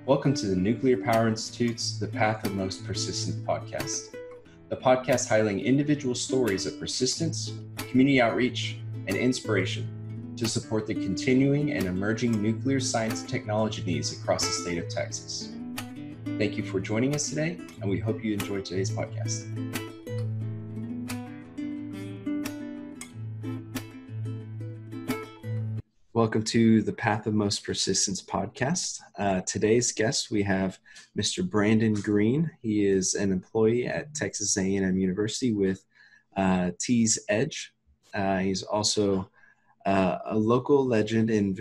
Welcome to the Nuclear Power Institute's The Path of Most Persistent podcast. The podcast highlighting individual stories of persistence, community outreach, and inspiration to support the continuing and emerging nuclear science and technology needs across the state of Texas. Thank you for joining us today, and we hope you enjoyed today's podcast. Welcome to the Path of Most Persistence podcast. Today's guest, we have Mr. Brandon Green. He is an employee at Texas A&M University with T's Edge. He's also a local legend in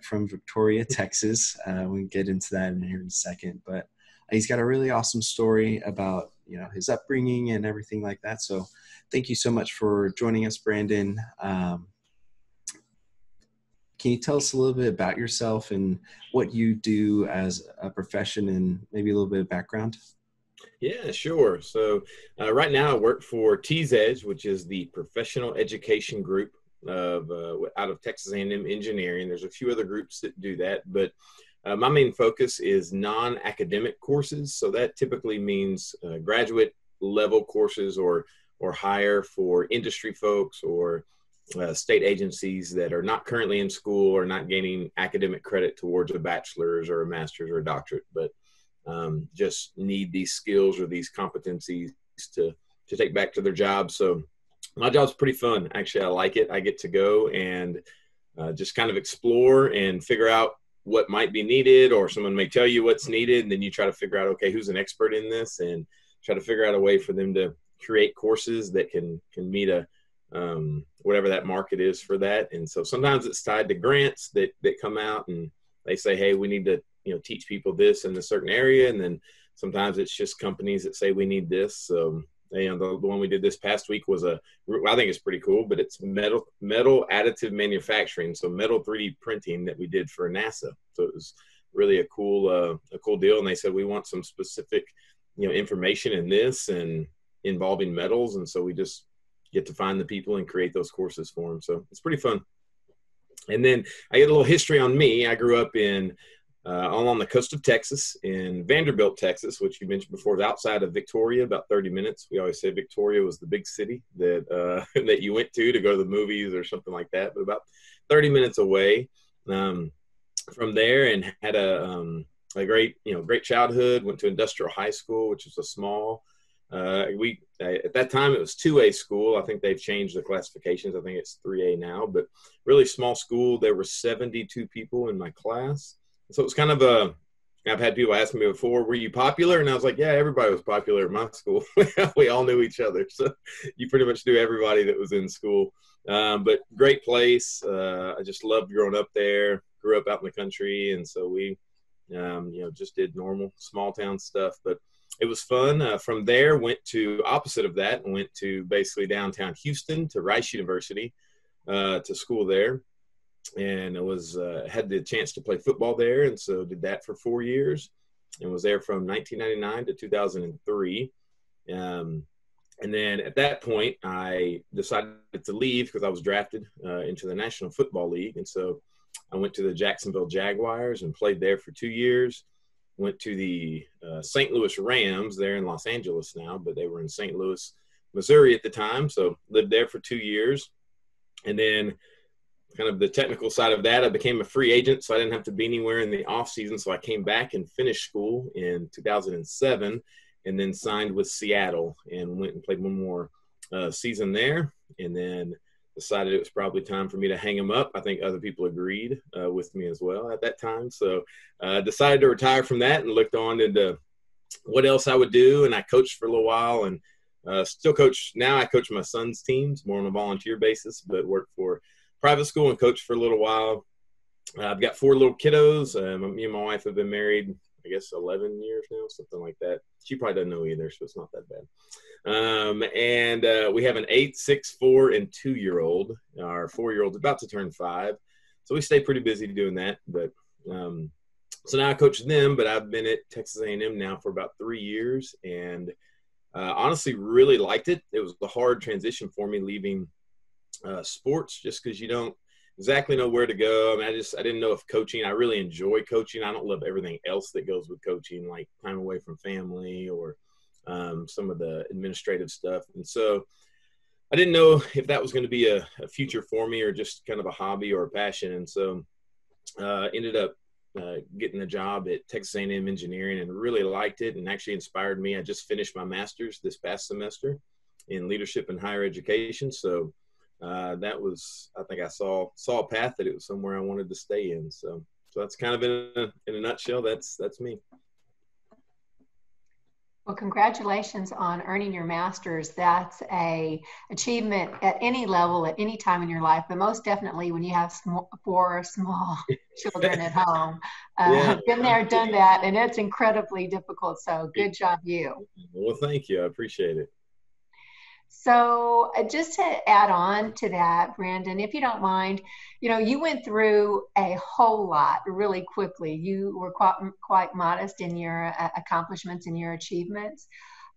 from Victoria, Texas. We can get into that in here in a second, but he's got a really awesome story about his upbringing and everything like that. So thank you so much for joining us, Brandon. Can you tell us a little bit about yourself and what you do as a profession and maybe a little bit of background? Yeah, sure. So right now I work for T's Edge, which is the professional education group out of Texas A&M Engineering. There's a few other groups that do that, but my main focus is non-academic courses. So that typically means graduate level courses or higher for industry folks or state agencies that are not currently in school or not gaining academic credit towards a bachelor's or a master's or a doctorate, but just need these skills or these competencies to take back to their job. So my job's pretty fun. Actually, I like it. I get to go and just kind of explore and figure out what might be needed, or someone may tell you what's needed, and then you try to figure out, okay, who's an expert in this, and try to figure out a way for them to create courses that can meet whatever that market is for that. And so sometimes it's tied to grants that come out and they say, hey, we need to teach people this in a certain area. And then sometimes it's just companies that say we need this. So the one we did this past week was I think it's pretty cool, but it's metal additive manufacturing. So metal 3D printing that we did for NASA. So it was really a cool deal. And they said, we want some specific, information in this and involving metals. And so we just get to find the people and create those courses for them. So it's pretty fun. And then I get a little history on me. I grew up on the coast of Texas in Vanderbilt, Texas, which you mentioned before, is outside of Victoria, about 30 minutes. We always say Victoria was the big city that that you went to go to the movies or something like that, but about 30 minutes away from there, and had a great childhood. Went to Industrial High School, which is a small. At that time it was 2A school. I think they've changed the classifications. I think it's 3A now, but really small school. There were 72 people in my class. So it was kind of I've had people ask me before, were you popular? And I was like, yeah, everybody was popular at my school. We all knew each other. So you pretty much knew everybody that was in school. But great place. I just loved growing up there, grew up out in the country. And so we, just did normal small town stuff, but it was fun. From there, went to opposite of that and went to basically downtown Houston to Rice University to school there. And it was had the chance to play football there, and so did that for 4 years and was there from 1999 to 2003. And then at that point, I decided to leave because I was drafted into the National Football League. And so I went to the Jacksonville Jaguars and played there for 2 years. Went to the St. Louis Rams. They're in Los Angeles now, but they were in St. Louis, Missouri at the time. So lived there for 2 years. And then kind of the technical side of that, I became a free agent, so I didn't have to be anywhere in the off season. So I came back and finished school in 2007 and then signed with Seattle and went and played one more season there. And then decided it was probably time for me to hang them up. I think other people agreed with me as well at that time. So decided to retire from that and looked on into what else I would do. And I coached for a little while and still coach. Now I coach my son's teams more on a volunteer basis, but work for private school and coach for a little while. I've got 4 little kiddos. Me and my wife have been married, I guess, 11 years now, something like that. She probably doesn't know either, so it's not that bad. And we have an 8, 6, 4, and 2-year-old. Our 4-year-old's about to turn 5. So we stay pretty busy doing that. But so now I coach them, but I've been at Texas A&M now for about 3 years and honestly really liked it. It was a hard transition for me leaving sports just because you don't exactly know where to go. I mean, I didn't know if coaching, I really enjoy coaching. I don't love everything else that goes with coaching, like time away from family or some of the administrative stuff. And so I didn't know if that was going to be a future for me or just kind of a hobby or a passion. And so ended up getting a job at Texas A&M Engineering and really liked it, and actually inspired me. I just finished my master's this past semester in leadership and higher education. So that was, I think I saw a path that it was somewhere I wanted to stay in. So that's kind of in a nutshell, that's me. Well, congratulations on earning your master's. That's a achievement at any level, at any time in your life, but most definitely when you have four small children at home. Yeah. Been there, done that, and it's incredibly difficult. So good job, you. Well, thank you. I appreciate it. So just to add on to that, Brandon, if you don't mind, you went through a whole lot really quickly. You were quite modest in your accomplishments and your achievements.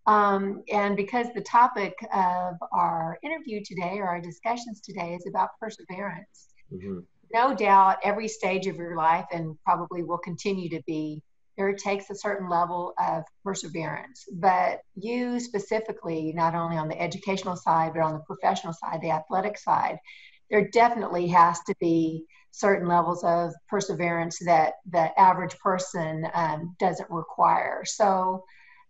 And because the topic of our interview today or our discussions today is about perseverance, Mm-hmm. no doubt every stage of your life, and probably will continue to be, there takes a certain level of perseverance. But you specifically, not only on the educational side, but on the professional side, the athletic side, there definitely has to be certain levels of perseverance that the average person doesn't require. So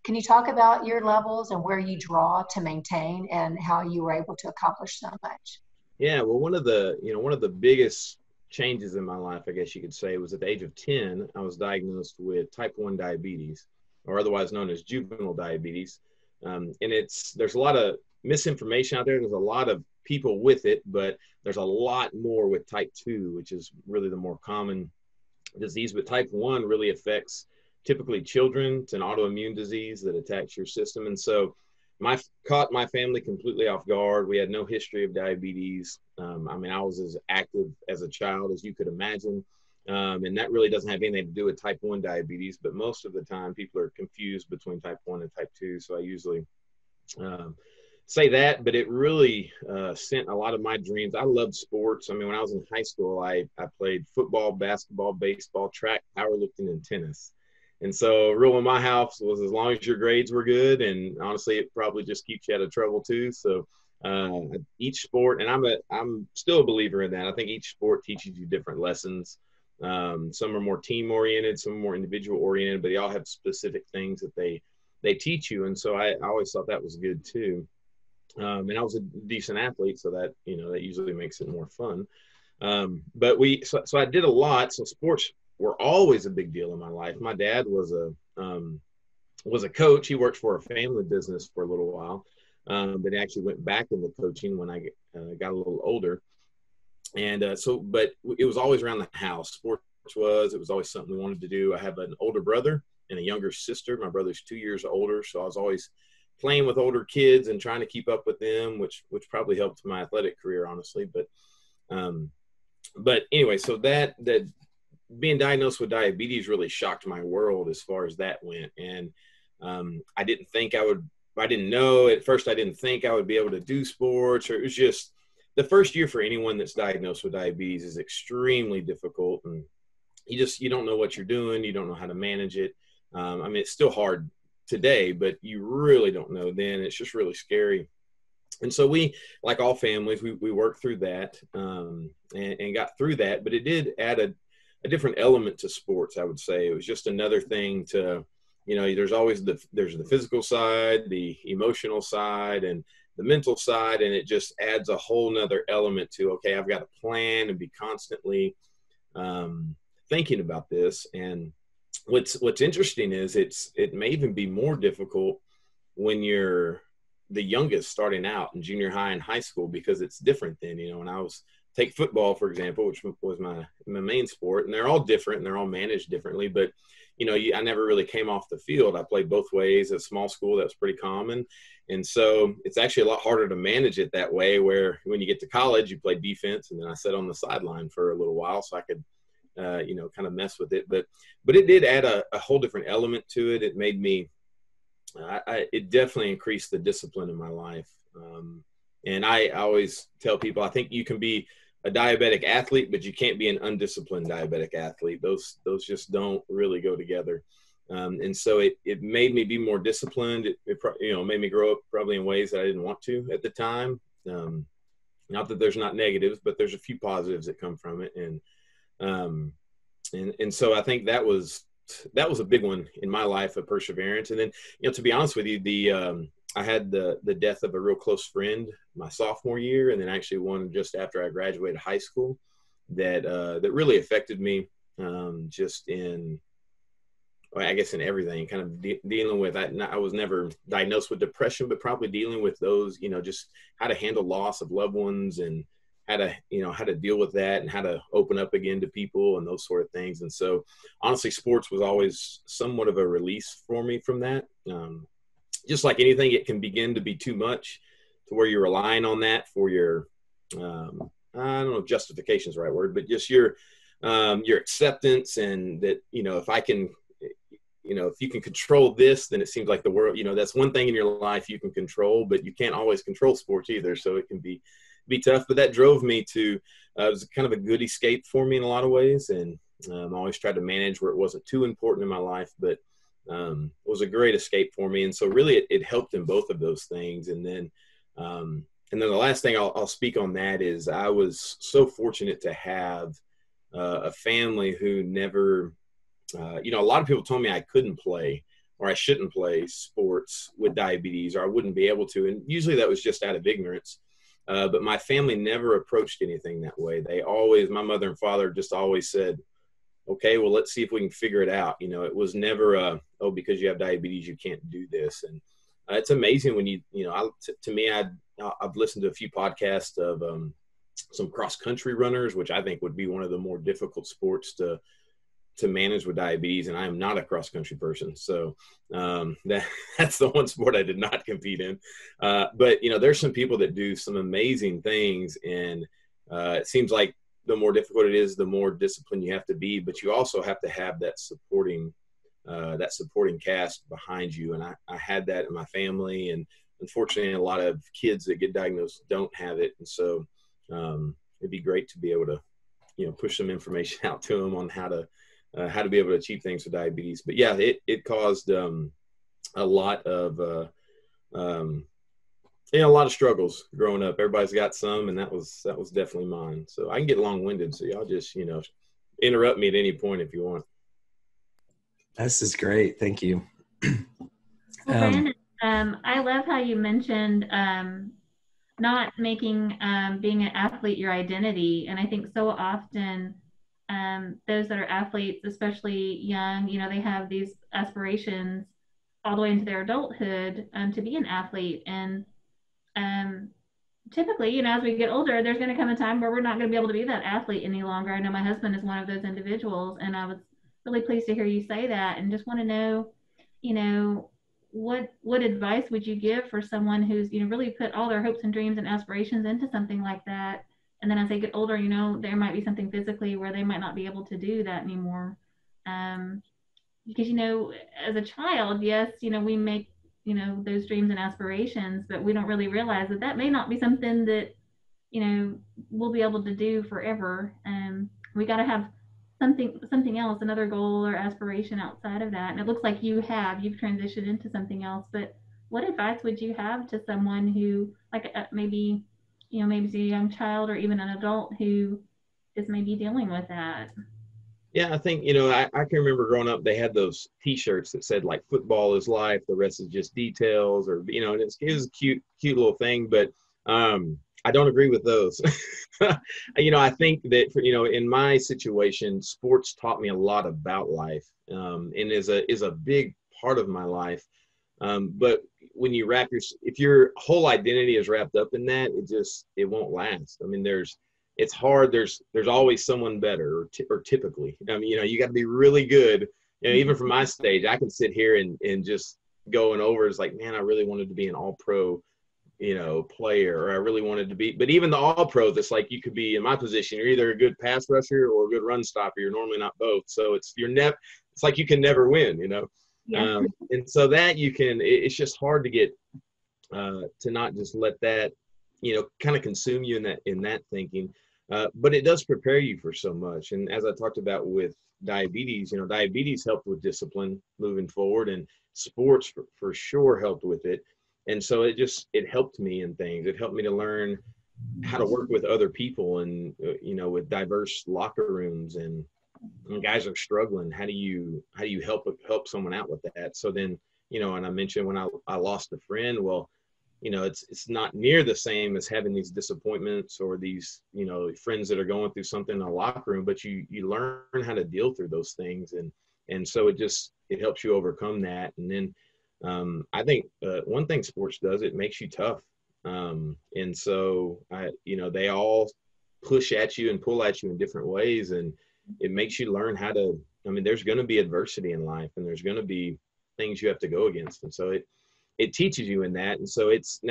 can you talk about your levels and where you draw to maintain and how you were able to accomplish so much? Yeah, well, one of the biggest changes in my life, I guess you could say, was at the age of 10, I was diagnosed with type 1 diabetes, or otherwise known as juvenile diabetes. And there's a lot of misinformation out there. There's a lot of people with it, but there's a lot more with type 2, which is really the more common disease. But type 1 really affects typically children. It's an autoimmune disease that attacks your system. And so caught my family completely off guard. We had no history of diabetes. I was as active as a child as you could imagine. And that really doesn't have anything to do with type 1 diabetes, but most of the time people are confused between type 1 and type 2. So I usually say that, but it really sent a lot of my dreams. I loved sports. I mean, when I was in high school, I played football, basketball, baseball, track, powerlifting, and tennis. And so rule in my house was as long as your grades were good, and honestly, it probably just keeps you out of trouble too. So each sport, and I'm still a believer in that. I think each sport teaches you different lessons. Some are more team oriented, some are more individual oriented, but they all have specific things that they teach you. And so I always thought that was good too. And I was a decent athlete, so that usually makes it more fun. But so I did a lot. So sports were always a big deal in my life. My dad was a coach. He worked for a family business for a little while, but he actually went back into coaching when I got a little older. And but it was always around the house. Sports it was always something we wanted to do. I have an older brother and a younger sister. My brother's 2 years older, so I was always playing with older kids and trying to keep up with them, which probably helped my athletic career, honestly. But anyway, so that being diagnosed with diabetes really shocked my world as far as that went. And I didn't know at first, I didn't think I would be able to do sports, or it was just the first year for anyone that's diagnosed with diabetes is extremely difficult. And you don't know what you're doing. You don't know how to manage it. It's still hard today, but you really don't know then. It's just really scary. And so we, like all families, we worked through that and got through that, but it did add a different element to sports. I would say it was just another thing to, there's always there's the physical side, the emotional side, and the mental side. And it just adds a whole nother element to, okay, I've got to plan and be constantly thinking about this. And what's interesting is it may even be more difficult when you're the youngest starting out in junior high and high school, because it's different then. When I take football, for example, which was my main sport, and they're all different and they're all managed differently, but I never really came off the field. I played both ways. At a small school, that was pretty common. And so it's actually a lot harder to manage it that way, where when you get to college, you play defense, and then I sat on the sideline for a little while so I could kind of mess with it. But it did add a whole different element to it. It made me, it definitely increased the discipline in my life. And I always tell people, I think you can be a diabetic athlete, but you can't be an undisciplined diabetic athlete. Those just don't really go together. And so it made me be more disciplined. It made me grow up probably in ways that I didn't want to at the time. Not that there's not negatives, but there's a few positives that come from it. And so I think that was a big one in my life, of perseverance. And then, to be honest with you, I had the death of a real close friend my sophomore year, and then actually one just after I graduated high school that really affected me, just in, I guess, in everything, kind of dealing with, I was never diagnosed with depression, but probably dealing with those, just how to handle loss of loved ones, and how to deal with that, and how to open up again to people and those sort of things. And so honestly, sports was always somewhat of a release for me from that. Just like anything, it can begin to be too much to where you're relying on that for your, I don't know if justification is the right word, but just your acceptance, and that, if I can, if you can control this, then it seems like the world, that's one thing in your life you can control, but you can't always control sports either. So it can be tough, but that drove me to, it was kind of a good escape for me in a lot of ways. And I always tried to manage where it wasn't too important in my life, but it was a great escape for me. And so really it helped in both of those things. And then the last thing I'll speak on that is I was so fortunate to have a family who never, a lot of people told me I couldn't play or I shouldn't play sports with diabetes, or I wouldn't be able to. And usually that was just out of ignorance. But my family never approached anything that way. My mother and father just always said, okay, well, let's see if we can figure it out. It was never, because you have diabetes, you can't do this. And it's amazing when to me, I've listened to a few podcasts of some cross-country runners, which I think would be one of the more difficult sports to manage with diabetes. And I am not a cross-country person. So that's the one sport I did not compete in. But, there's some people that do some amazing things. And it seems like the more difficult it is, the more disciplined you have to be, but you also have to have that supporting cast behind you. And I had that in my family, and unfortunately a lot of kids that get diagnosed don't have it. And so it'd be great to be able to, push some information out to them on how to be able to achieve things with diabetes. But yeah, it caused a lot of, a lot of struggles growing up. Everybody's got some, and that was definitely mine. So I can get long-winded, so y'all just, interrupt me at any point if you want. This is great. Thank you. Well, Brandon, I love how you mentioned not making being an athlete your identity. And I think so often those that are athletes, especially young, they have these aspirations all the way into their adulthood to be an athlete. And typically, as we get older, there's going to come a time where we're not going to be able to be that athlete any longer. I know my husband is one of those individuals, and I was really pleased to hear you say that, and just want to know, what advice would you give for someone who's, really put all their hopes and dreams and aspirations into something like that, and then as they get older, there might be something physically where they might not be able to do that anymore. Because, as a child, yes, we make those dreams and aspirations, but we don't really realize that may not be something that, we'll be able to do forever. We got to have something else, another goal or aspiration outside of that. And it looks like you've transitioned into something else, but what advice would you have to someone who, like, maybe it's a young child or even an adult who is maybe dealing with that? Yeah, I think, I can remember growing up, they had those T-shirts that said, like, football is life, the rest is just details, or, and it was a cute little thing, but I don't agree with those. I think that, in my situation, sports taught me a lot about life, and is a big part of my life. But when you if your whole identity is wrapped up in that, it won't last. I mean, it's hard. There's always someone better, or typically. I mean, you got to be really good. Even from my stage, I can sit here and just going over. It's like, man, I really wanted to be an all-pro, player, or I really wanted to be. But even the all-pro, it's like you could be in my position. You're either a good pass rusher or a good run stopper. You're normally not both. So it's like you can never win. Yeah. And so that it's just hard to get to not just let that kind of consume you in that thinking. But it does prepare you for so much. And as I talked about with diabetes, diabetes helped with discipline moving forward, and sports for sure helped with it. And so it helped me in things. It helped me to learn how to work with other people, and with diverse locker rooms, and when guys are struggling, how do you help someone out with that? So then, and I mentioned when I lost a friend, well, it's not near the same as having these disappointments or these, friends that are going through something in a locker room, but you learn how to deal through those things. And so it helps you overcome that. And then I think one thing sports does, it makes you tough. And so they all push at you and pull at you in different ways. And it makes you learn how to, there's going to be adversity in life, and there's going to be things you have to go against. And so it teaches you in that. And so it's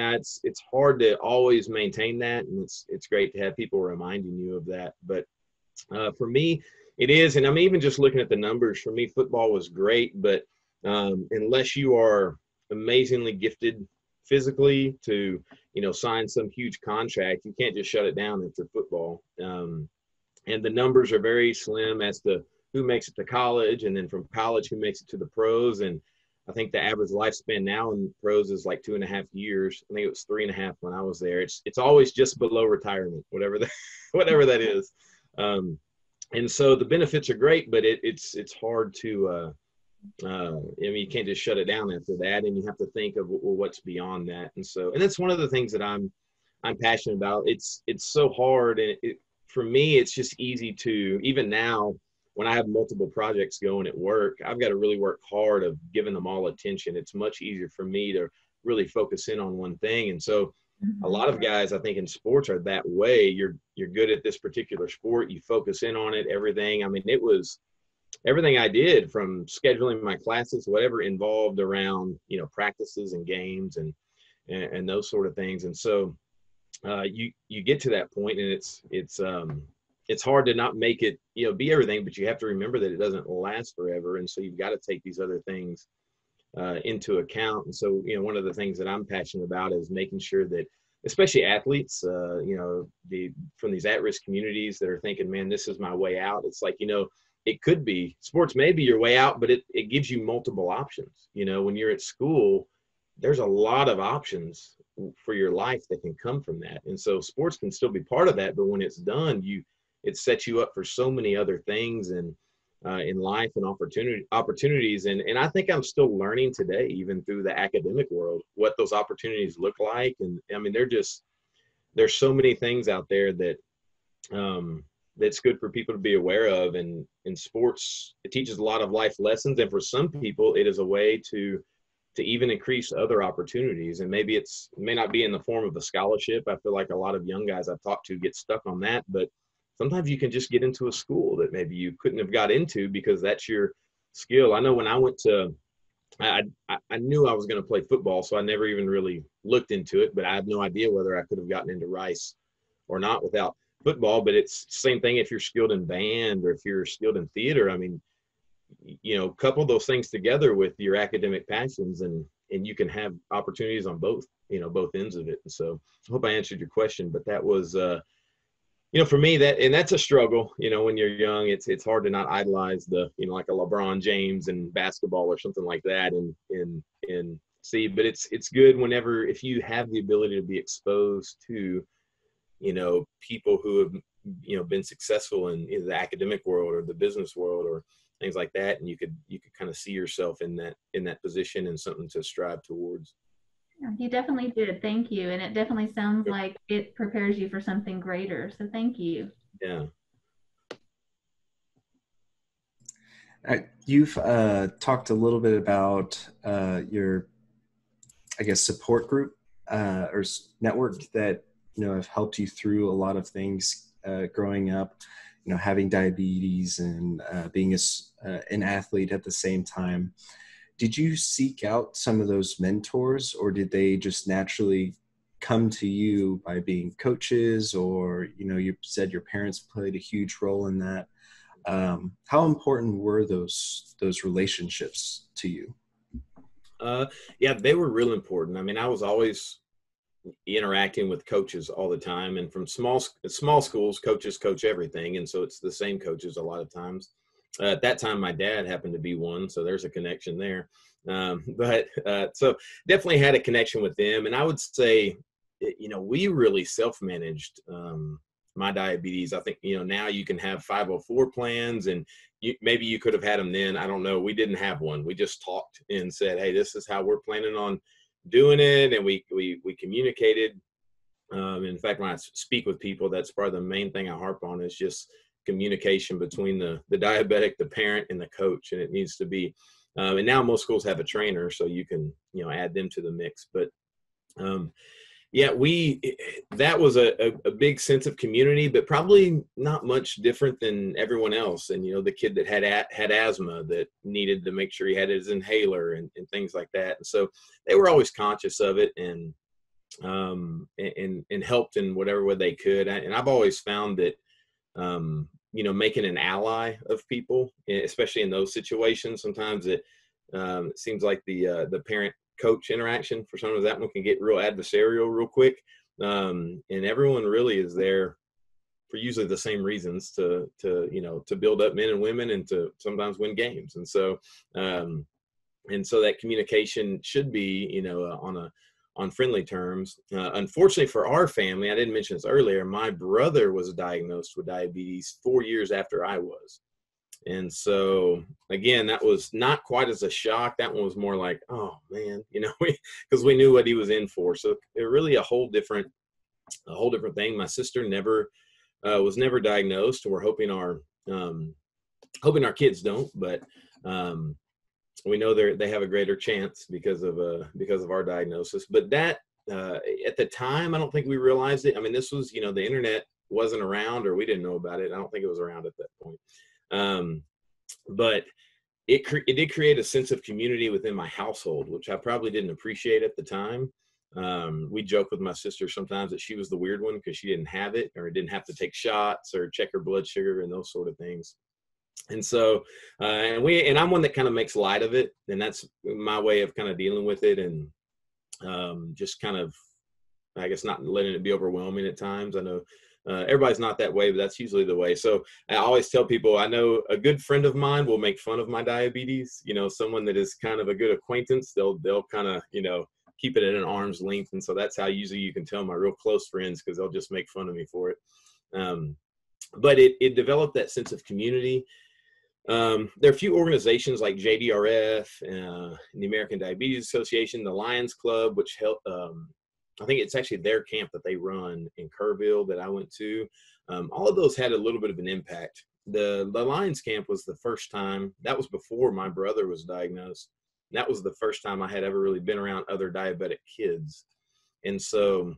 hard to always maintain that. And it's great to have people reminding you of that. But for me, it is, and I'm even just looking at the numbers. For me, football was great, but unless you are amazingly gifted physically to, sign some huge contract, you can't just shut it down after football. And the numbers are very slim as to who makes it to college, and then from college, who makes it to the pros. And I think the average lifespan now in pros is like 2.5 years. I think it was 3.5 when I was there. It's always just below retirement, whatever that is. And so the benefits are great, but it's hard to, you can't just shut it down after that. And you have to think of, well, what's beyond that. And that's one of the things that I'm passionate about. It's so hard. And for me, it's just easy to, even now, when I have multiple projects going at work, I've got to really work hard of giving them all attention. It's much easier for me to really focus in on one thing. And so a lot of guys, I think, in sports are that way. You're good at this particular sport. You focus in on it, everything. It was everything I did, from scheduling my classes, whatever involved around, practices and games and those sort of things. And so you get to that point, and it's hard to not make it, be everything, but you have to remember that it doesn't last forever. And so you've got to take these other things into account. And so, one of the things that I'm passionate about is making sure that, especially athletes, from these at-risk communities that are thinking, man, this is my way out. It's like, it could be, sports may be your way out, but it gives you multiple options. When you're at school, there's a lot of options for your life that can come from that. And so sports can still be part of that, but when it's done, it sets you up for so many other things and in life and opportunities. And I think I'm still learning today, even through the academic world, what those opportunities look like. And there's so many things out there that that's good for people to be aware of. And in sports, it teaches a lot of life lessons. And for some people, it is a way to even increase other opportunities. And maybe it may not be in the form of a scholarship. I feel like a lot of young guys I've talked to get stuck on that, but sometimes you can just get into a school that maybe you couldn't have got into because that's your skill. I know when I went to, I knew I was going to play football, so I never even really looked into it, but I had no idea whether I could have gotten into Rice or not without football. But it's the same thing if you're skilled in band or if you're skilled in theater. Couple those things together with your academic passions, and you can have opportunities on both ends of it. And so I hope I answered your question, but that was, for me, that's a struggle. When you're young, it's hard to not idolize like a LeBron James in basketball or something like that, and see. But it's good if you have the ability to be exposed to, people who have, been successful in either the academic world or the business world or things like that, and you could kind of see yourself in that position and something to strive towards. Yeah, you definitely did. Thank you. And it definitely sounds like it prepares you for something greater. So thank you. Yeah. You've talked a little bit about your, I guess, support group or network that, have helped you through a lot of things growing up, having diabetes and being an athlete at the same time. Did you seek out some of those mentors, or did they just naturally come to you by being coaches, or, you said your parents played a huge role in that? How important were those relationships to you? Yeah, they were real important. I was always interacting with coaches all the time, and from small schools, coaches coach everything, and so it's the same coaches a lot of times. At that time, my dad happened to be one, so there's a connection there. So definitely had a connection with them, and I would say, we really self-managed my diabetes. I think, now you can have 504 plans, and maybe you could have had them then. I don't know. We didn't have one. We just talked and said, hey, this is how we're planning on doing it. And we communicated. In fact, when I speak with people, that's probably the main thing I harp on, is just communication between the diabetic, the parent, and the coach. And it needs to be, and now most schools have a trainer, so you can, add them to the mix. But yeah, that was a big sense of community, but probably not much different than everyone else. And, the kid that had asthma that needed to make sure he had his inhaler and things like that. And so they were always conscious of it, and helped in whatever way they could. And I've always found that, making an ally of people, especially in those situations, sometimes it seems like the parent coach interaction, for some of that one can get real adversarial real quick. And everyone really is there for usually the same reasons, to build up men and women and to sometimes win games. And so that communication should be, on friendly terms. Unfortunately for our family, I didn't mention this earlier, my brother was diagnosed with diabetes 4 years after I was. And so, again, that was not quite as a shock. That one was more like, oh man, because we knew what he was in for. So it really a whole different thing. My sister was never diagnosed, and we're hoping our kids don't, but we know they have a greater chance because of our diagnosis. But that at the time, I don't think we realized it. I mean, this was, the internet wasn't around, or we didn't know about it. I don't think it was around at that point. But it did create a sense of community within my household, which I probably didn't appreciate at the time. We joke with my sister sometimes that she was the weird one because she didn't have it, or didn't have to take shots or check her blood sugar and those sort of things. And so, and I'm one that kind of makes light of it, and that's my way of kind of dealing with it, and just kind of, I guess, not letting it be overwhelming at times. I know everybody's not that way, but that's usually the way. So I always tell people, I know a good friend of mine will make fun of my diabetes. Someone that is kind of a good acquaintance, they'll kind of, keep it at an arm's length. And so that's how usually you can tell my real close friends, because they'll just make fun of me for it. But it developed that sense of community. There are a few organizations like JDRF, the American Diabetes Association, the Lions Club, which help. I think it's actually their camp that they run in Kerrville that I went to. All of those had a little bit of an impact. The Lions camp was the first time, that was before my brother was diagnosed. That was the first time I had ever really been around other diabetic kids. And so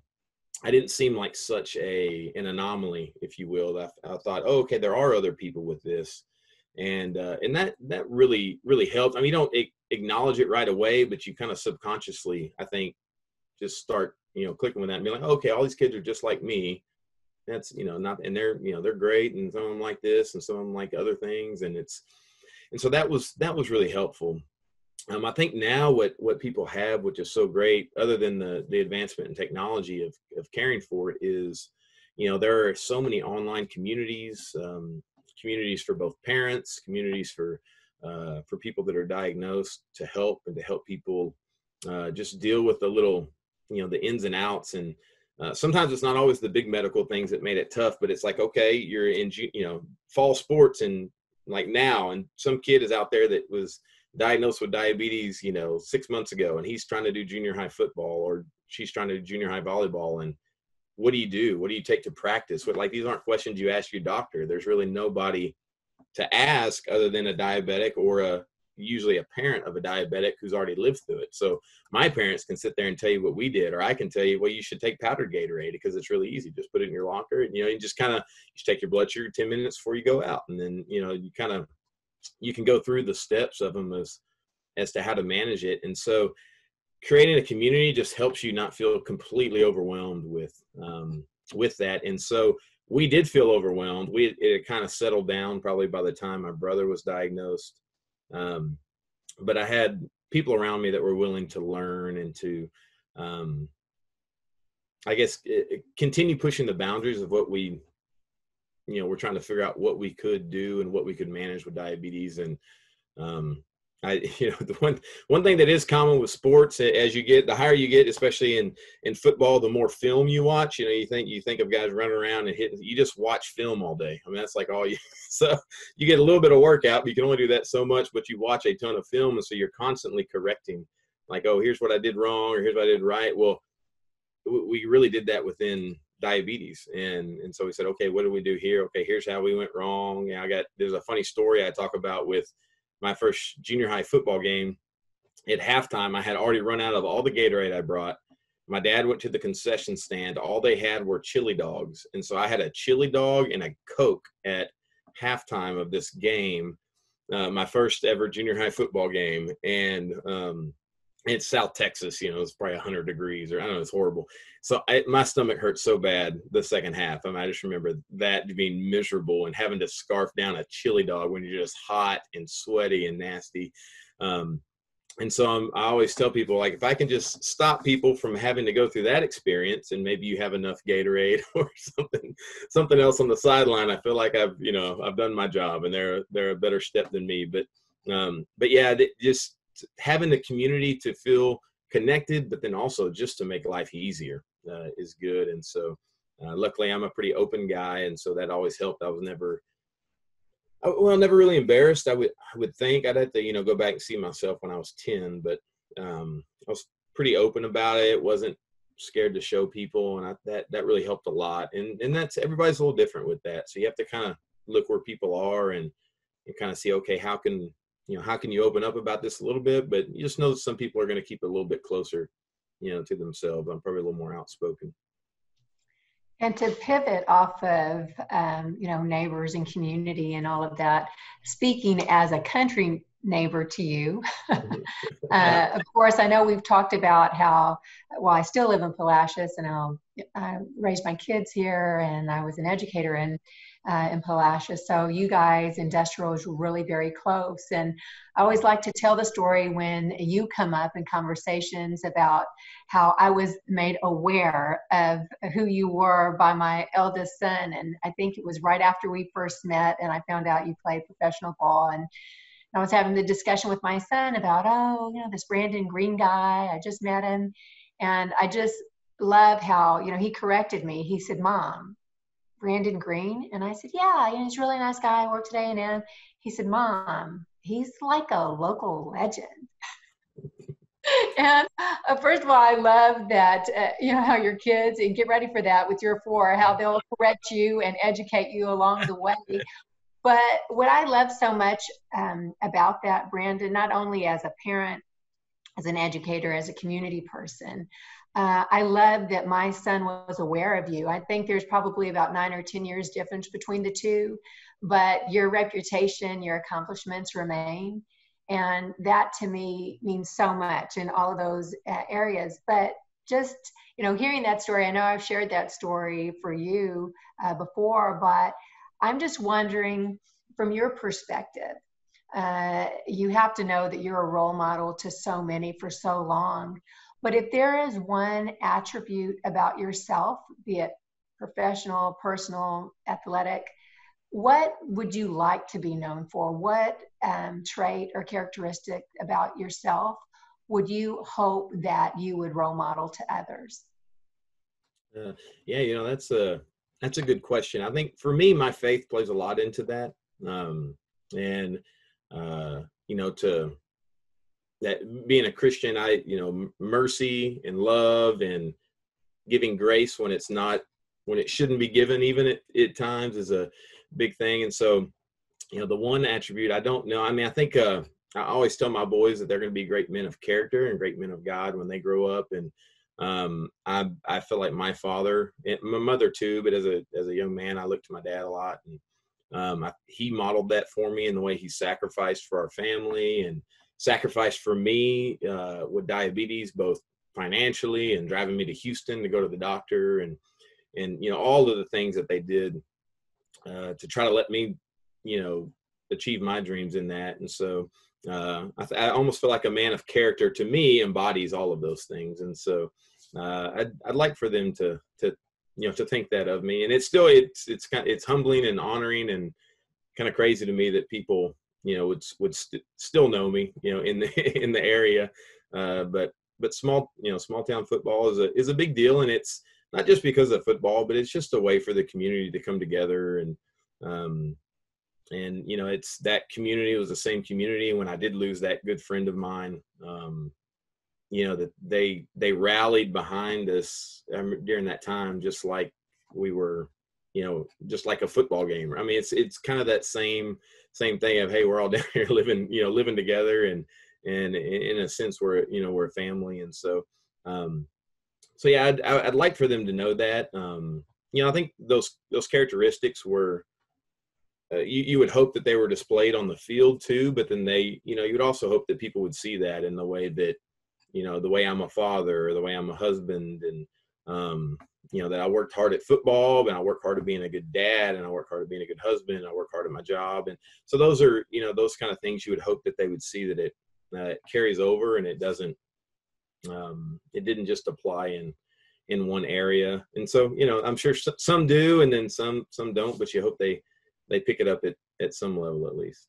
I didn't seem like such an anomaly, if you will. I thought, oh, okay, there are other people with this. And that really, really helped. I mean, you don't acknowledge it right away, but you kind of subconsciously, I think, just start, clicking with that and be like, okay, all these kids are just like me. That's, not, and they're great. And some of them like this and some of them like other things. And so that was really helpful. I think now what people have, which is so great, other than the advancement in technology of caring for it, is, there are so many online communities, communities for both parents, communities for people that are diagnosed, to help people just deal with the little, the ins and outs. And sometimes it's not always the big medical things that made it tough, but it's like, okay, you're in, fall sports, and like now, and some kid is out there that was diagnosed with diabetes, 6 months ago, and he's trying to do junior high football, or she's trying to do junior high volleyball. And what do you do? What do you take to practice? These aren't questions you ask your doctor. There's really nobody to ask other than a diabetic, or usually a parent of a diabetic who's already lived through it. So my parents can sit there and tell you what we did, or I can tell you, well, you should take powdered Gatorade because it's really easy. Just put it in your locker, and you just kind of, you take your blood sugar 10 minutes before you go out, and then you can go through the steps of them as to how to manage it. And so creating a community just helps you not feel completely overwhelmed with that. And so we did feel overwhelmed. It kind of settled down probably by the time my brother was diagnosed. But I had people around me that were willing to learn and to I guess, continue pushing the boundaries of what we, we're trying to figure out what we could do and what we could manage with diabetes. And the one thing that is common with sports, as you get, the higher you get, especially in football, the more film you watch. You think of guys running around and hitting. You just watch film all day. I mean, that's like all you. So you get a little bit of workout, but you can only do that so much. But you watch a ton of film, and so you're constantly correcting. Like, oh, here's what I did wrong, or here's what I did right. Well, we really did that within diabetes, and so we said, okay, what do we do here? Okay, here's how we went wrong. There's a funny story I talk about with my first junior high football game. At halftime, I had already run out of all the Gatorade I brought. My dad went to the concession stand. All they had were chili dogs, and so I had a chili dog and a Coke at halftime of this game, my first ever junior high football game. And it's South Texas, it's probably 100 degrees, or I don't know, it's horrible. So my stomach hurt so bad the second half. I just remember that being miserable and having to scarf down a chili dog when you're just hot and sweaty and nasty. And so I always tell people, like, if I can just stop people from having to go through that experience, and maybe you have enough Gatorade or something else on the sideline, I feel like I've done my job, and they're a better step than me. But yeah, just having the community to feel connected, but then also just to make life easier is good. And so luckily I'm a pretty open guy, and so that always helped. I was never really embarrassed. I would think I'd have to go back and see myself when I was 10, but I was pretty open about it. Wasn't scared to show people, and that really helped a lot. And that's, everybody's a little different with that, so you have to kind of look where people are and kind of see, okay, how can you open up about this a little bit? But you just know that some people are going to keep it a little bit closer, to themselves. I'm probably a little more outspoken. And to pivot off of, neighbors and community and all of that, speaking as a country neighbor to you, of course, I know we've talked about how, I still live in Palacios, and I raised my kids here, and I was an educator in Palacios. So you guys, industrial, is really very close. And I always like to tell the story when you come up in conversations about how I was made aware of who you were by my eldest son. And I think it was right after we first met, and I found out you played professional ball. And I was having the discussion with my son about, this Brandon Green guy, I just met him. And I just love how, he corrected me. He said, "Mom, Brandon Green?" And I said, "Yeah, he's a really nice guy. I works at A&M. He said, "Mom, he's like a local legend." And first of all, I love that, how your kids, and get ready for that with your 4, how they'll correct you and educate you along the way. But what I love so much about that, Brandon, not only as a parent, as an educator, as a community person, I love that my son was aware of you. I think there's probably about 9 or 10 years difference between the two, but your reputation, your accomplishments remain. And that to me means so much in all of those areas. But just, hearing that story, I know I've shared that story for you before, but I'm just wondering, from your perspective, you have to know that you're a role model to so many for so long. But if there is one attribute about yourself, be it professional, personal, athletic, what would you like to be known for? What trait or characteristic about yourself would you hope that you would role model to others? Yeah, that's a good question. I think for me, my faith plays a lot into that. To that being a Christian, mercy and love and giving grace when it shouldn't be given, even at times, is a big thing. And so, the one attribute, I don't know. I mean, I think I always tell my boys that they're going to be great men of character and great men of God when they grow up. And I feel like my father, and my mother too, but as a young man, I looked to my dad a lot, and he modeled that for me in the way he sacrificed for our family and sacrificed for me with diabetes, both financially and driving me to Houston to go to the doctor, and all of the things that they did to try to let me achieve my dreams in that. And so I almost feel like a man of character, to me, embodies all of those things. And so I'd like for them to think that of me. And it's humbling and honoring and kind of crazy to me that people, would still know me, in the in the area. But small town football is a big deal, and it's not just because of football, but it's just a way for the community to come together. And it's that community. It was the same community when I did lose that good friend of mine. That they rallied behind us during that time, just like we were, just like a football game. I mean, it's kind of that same thing of, hey, we're all down here living together, and in a sense we're a family. And so yeah, I'd like for them to know that. I think those characteristics were, you would hope that they were displayed on the field too, but then you would also hope that people would see that in the way that, the way I'm a father, or the way I'm a husband, and that I worked hard at football, and I work hard at being a good dad, and I work hard at being a good husband, and I work hard at my job. And so those are, those kind of things you would hope that they would see, that it carries over, and it doesn't, it didn't just apply in one area. And so, I'm sure some do, and then some don't, but you hope they pick it up at some level at least.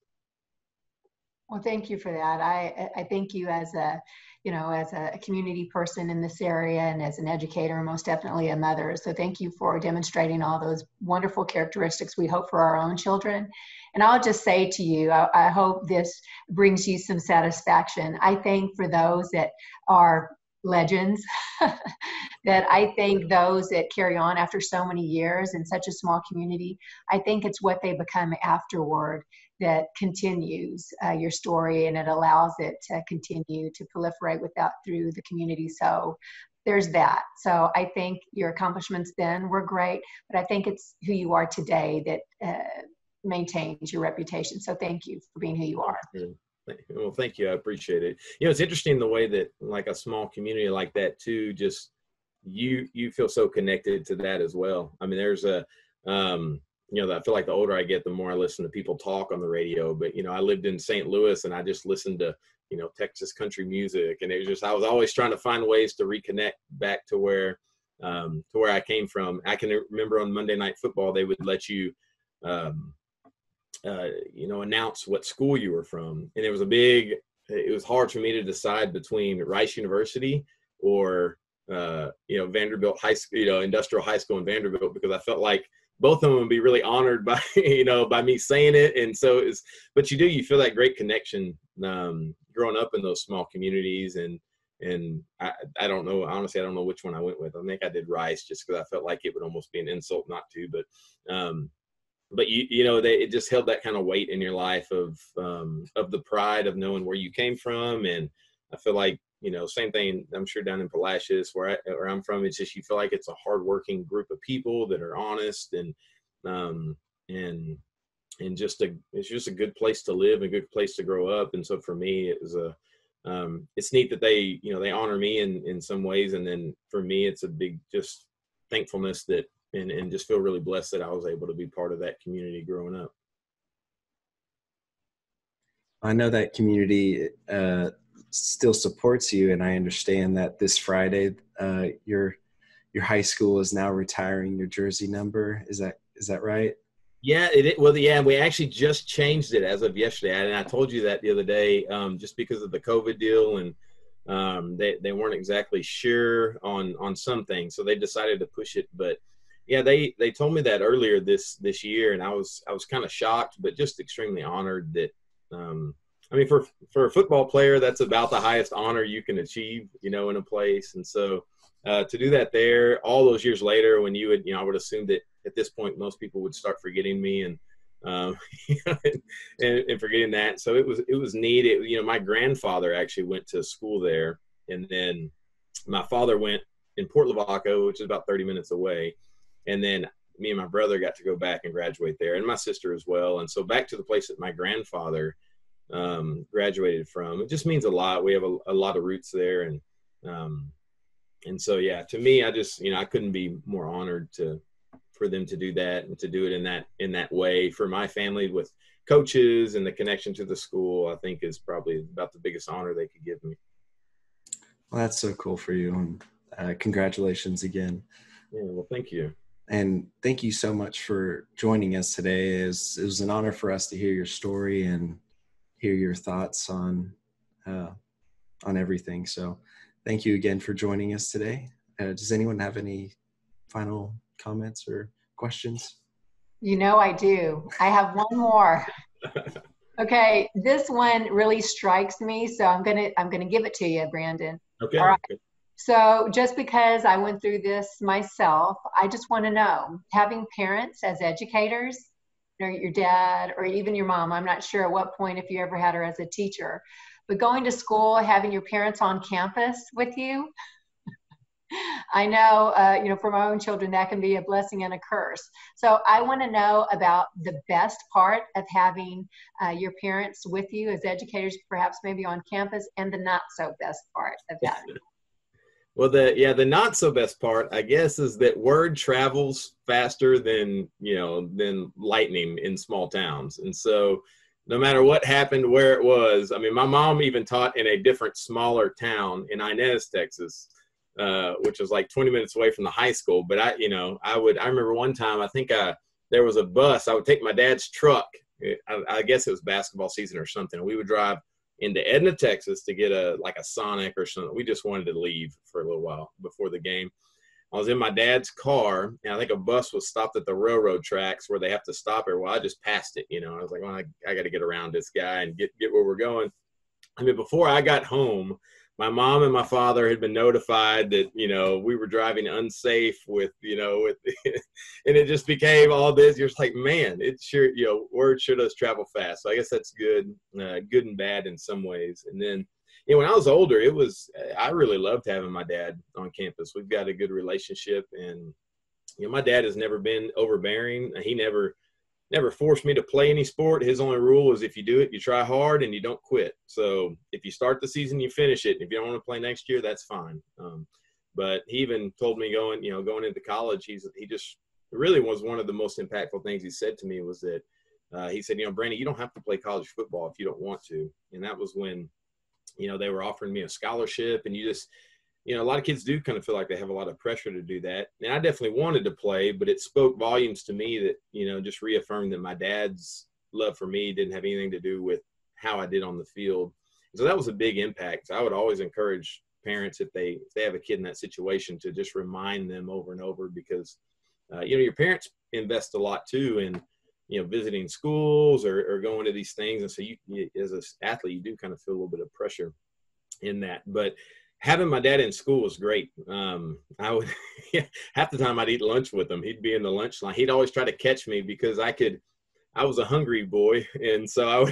Well, thank you for that. I thank you as a community person in this area, and as an educator, and most definitely a mother. So thank you for demonstrating all those wonderful characteristics we hope for our own children. And I'll just say to you, I hope this brings you some satisfaction. I think for those that are legends, that I think those that carry on after so many years in such a small community, I think it's what they become afterward that continues your story, and it allows it to continue to proliferate through the community. So there's that. So I think your accomplishments then were great, but I think it's who you are today that maintains your reputation. So thank you for being who you are. Well, thank you. I appreciate it. It's interesting the way that, like, a small community like that too, just you feel so connected to that as well. I mean, there's I feel like the older I get, the more I listen to people talk on the radio. But, I lived in St. Louis, and I just listened to, Texas country music. And it was just, I was always trying to find ways to reconnect back to where I came from. I can remember on Monday Night Football, they would let you, announce what school you were from. And it was hard for me to decide between Rice University or, Vanderbilt High School, Industrial High School in Vanderbilt, because I felt like both of them would be really honored by, by me saying it. And so but you feel that great connection, growing up in those small communities. And I don't know, honestly, I don't know which one I went with. I think I did Rice, just because I felt like it would almost be an insult not to, but it just held that kind of weight in your life of the pride of knowing where you came from. And I feel like, same thing, I'm sure down in Palacios where I'm from, it's just, you feel like it's a hardworking group of people that are honest, and it's just a good place to live, a good place to grow up. And so for me, it was it's neat that they honor me in some ways. And then for me, it's a big just thankfulness that, and just feel really blessed that I was able to be part of that community growing up. I know that community still supports you, and I understand that this Friday, your high school is now retiring your jersey number. Is that right? Yeah, we actually just changed it as of yesterday, and I told you that the other day, just because of the COVID deal, and they weren't exactly sure on some things, so they decided to push it. But yeah, they told me that earlier this year, and I was kind of shocked, but just extremely honored that. I mean, for a football player, that's about the highest honor you can achieve, in a place. And so to do that there all those years later, when you would, I would assume that at this point, most people would start forgetting me and forgetting that. So it was neat. My grandfather actually went to school there, and then my father went in Port Lavaca, which is about 30 minutes away. And then me and my brother got to go back and graduate there, and my sister as well. And so back to the place that my grandfather graduated from. It just means a lot. We have a lot of roots there, and so yeah, to me, I just I couldn't be more honored for them to do that, and to do it in that way for my family, with coaches and the connection to the school. I think is probably about the biggest honor they could give me. Well, that's so cool for you. Congratulations again. Yeah, well, thank you. And thank you so much for joining us today. It was an honor for us to hear your story and hear your thoughts on everything. So thank you again for joining us today. Does anyone have any final comments or questions? You know I do. I have one more. Okay, this one really strikes me, so I'm gonna give it to you, Brandon. Okay. All right. So just because I went through this myself, I just want to know, having parents as educators, or your dad or even your mom, I'm not sure at what point if you ever had her as a teacher, but going to school, having your parents on campus with you, I know, for my own children, that can be a blessing and a curse. So I want to know about the best part of having your parents with you as educators, perhaps maybe on campus, and the not so best part of that. Well, the not so best part, I guess, is that word travels faster than lightning in small towns. And so no matter what happened, where it was, I mean, my mom even taught in a different, smaller town in Inez, Texas, which was like 20 minutes away from the high school. But I remember one time, I think there was a bus. I would take my dad's truck. I guess it was basketball season or something. We would drive into Edna, Texas to get a Sonic or something. We just wanted to leave for a little while before the game. I was in my dad's car, and I think a bus was stopped at the railroad tracks where they have to stop it. Well, I just passed it, I was like, well, I got to get around this guy and get where we're going. I mean, before I got home, my mom and my father had been notified that, we were driving unsafe with and it just became all this. You're just like, man, it sure, word sure does travel fast. So I guess that's good and bad in some ways. And then, when I was older, I really loved having my dad on campus. We've got a good relationship, and, my dad has never been overbearing. He never forced me to play any sport. His only rule was if you do it, you try hard and you don't quit. So if you start the season, you finish it. And if you don't want to play next year, that's fine. But he even told me going into college, he just really was one of the most impactful things he said to me was that he said, Brandon, you don't have to play college football if you don't want to. And that was when, they were offering me a scholarship, and you just, a lot of kids do kind of feel like they have a lot of pressure to do that. And I definitely wanted to play, but it spoke volumes to me that, just reaffirmed that my dad's love for me didn't have anything to do with how I did on the field. So that was a big impact. So I would always encourage parents, if they have a kid in that situation, to just remind them over and over, because, your parents invest a lot too in, visiting schools or going to these things. And so you as an athlete, you do kind of feel a little bit of pressure in that. But having my dad in school was great. I would half the time I'd eat lunch with him. He'd be in the lunch line. He'd always try to catch me because I was a hungry boy. And so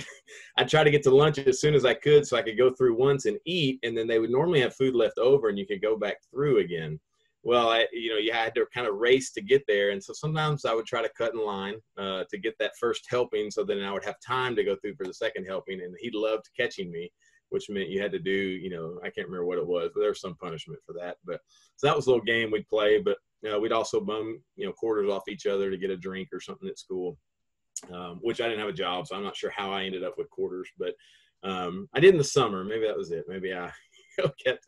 I'd try to get to lunch as soon as I could so I could go through once and eat. And then they would normally have food left over and you could go back through again. Well, you had to kind of race to get there. And so sometimes I would try to cut in line to get that first helping, so then I would have time to go through for the second helping. And he loved catching me, which meant you had to do, I can't remember what it was, but there was some punishment for that. But so that was a little game we'd play, but we'd also bum, quarters off each other to get a drink or something at school, which I didn't have a job. So I'm not sure how I ended up with quarters, but I did in the summer. Maybe that was it. Maybe I kept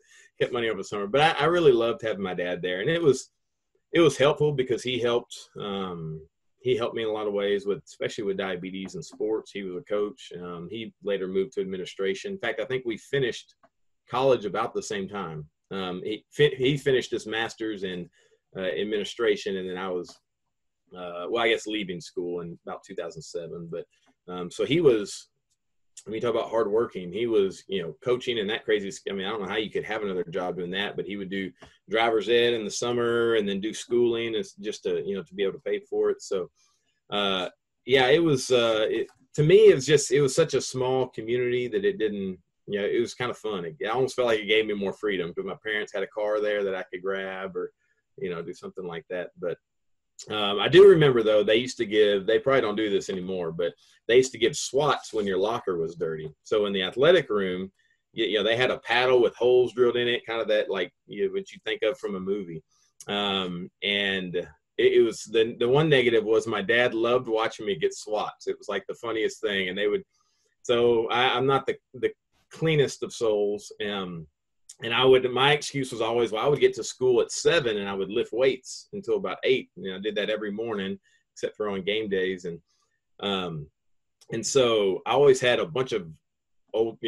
money over the summer, but I really loved having my dad there. And it was helpful because he helped me in a lot of ways, especially with diabetes and sports. He was a coach. He later moved to administration. In fact, I think we finished college about the same time. He finished his master's in administration, and then I was, I guess, leaving school in about 2007. But so he was, when you talk about hardworking, he was, coaching and that crazy. I mean, I don't know how you could have another job doing that, but he would do driver's ed in the summer and then do schooling just to, to be able to pay for it. So, it was, to me, it was such a small community that it didn't, it was kind of fun. I almost felt like it gave me more freedom because my parents had a car there that I could grab or, do something like that. But I do remember, though, they probably don't do this anymore, but they used to give swats when your locker was dirty. So in the athletic room, they had a paddle with holes drilled in it, kind of that like what you think of from a movie. And it was the one negative was my dad loved watching me get swats. It was like the funniest thing. And they would, so I'm not the cleanest of souls. my excuse was always, well, I would get to school at 7 and I would lift weights until about 8. I did that every morning except for on game days. And so I always had a bunch of old,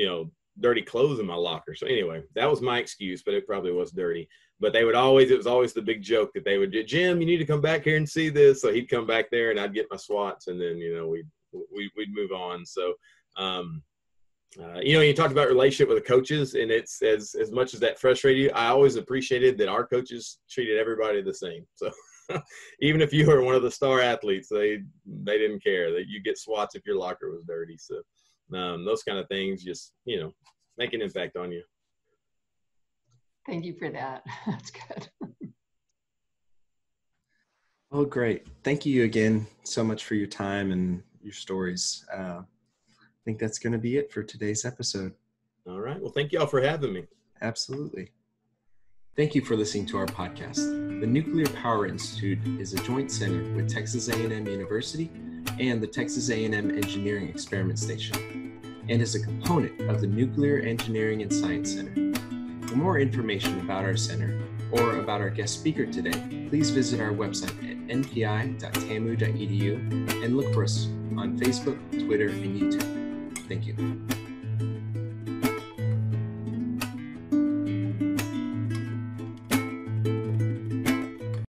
dirty clothes in my locker. So anyway, that was my excuse, but it probably was dirty. But it was always the big joke that they would do, Jim, you need to come back here and see this. So he'd come back there and I'd get my swats, and then, we'd move on. So, you talked about relationship with the coaches, and it's as much as that frustrated you, I always appreciated that our coaches treated everybody the same. So even if you were one of the star athletes, they didn't care that you get swats if your locker was dirty. So those kind of things just, make an impact on you. Thank you for that. That's good. Oh, great. Thank you again so much for your time and your stories. I think that's going to be it for today's episode. All right. Well, thank you all for having me. Absolutely. Thank you for listening to our podcast. The Nuclear Power Institute is a joint center with Texas A&M University and the Texas A&M Engineering Experiment Station, and is a component of the Nuclear Engineering and Science Center. For more information about our center or about our guest speaker today, please visit our website at npi.tamu.edu and look for us on Facebook, Twitter, and YouTube. Thank you.